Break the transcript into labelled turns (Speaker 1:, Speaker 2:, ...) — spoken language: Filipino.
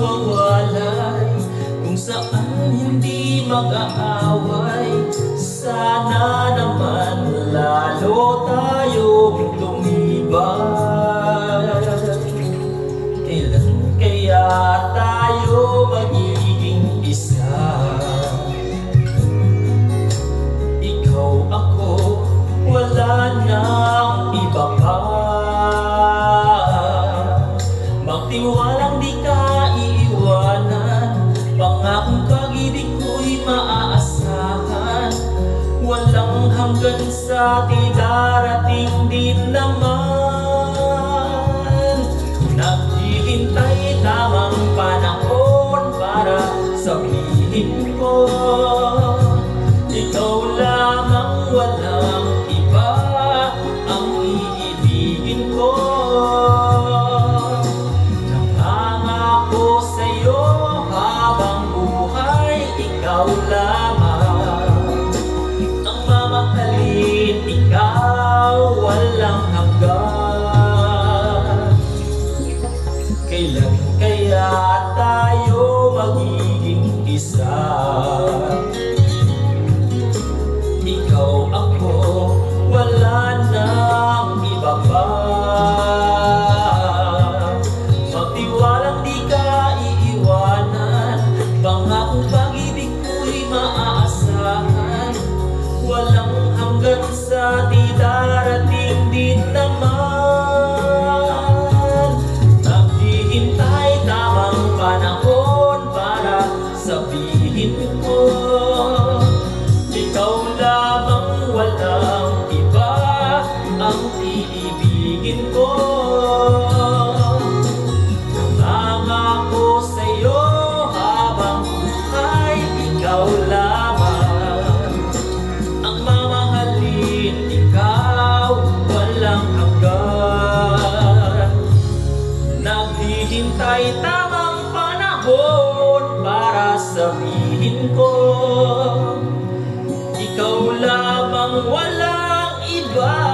Speaker 1: magwawalay, kung saan hindi mag-aaway. Sana naman lalo tayong lumibay. Kailan kaya tayo magiging isa? Ikaw, ako, wala nang iba pa. Magtiwalang di ka iiwanan, pangakong pag-ibig ko'y maaasahan. Walang hanggan sa di darating din naman. Naghihintay tamang panahon para sabihin ko, ikaw lamang, walang iba ang iibigin ko. Nangangako sa'yo habang buhay, ikaw lamang ang mamahalin, ikaw walang hanggan. Kailan kaya tayo magiging isa? Ikaw, ako, wala nang iba pa. Magtiwalang di ka iiwanan, pangakong pag-ibig ko'y maaasahan. Walang hanggan sa di darating din naman. Naghihintay tamang panahon para sabihin ko, ikaw lamang, walang iba ang iibigin ko. Nangangako sa'yo habang buhay, ikaw lamang ang mamahalin, ikaw walang hanggan. Naghihintay tamang panahon para sabihin ko, ikaw lamang, walang iba.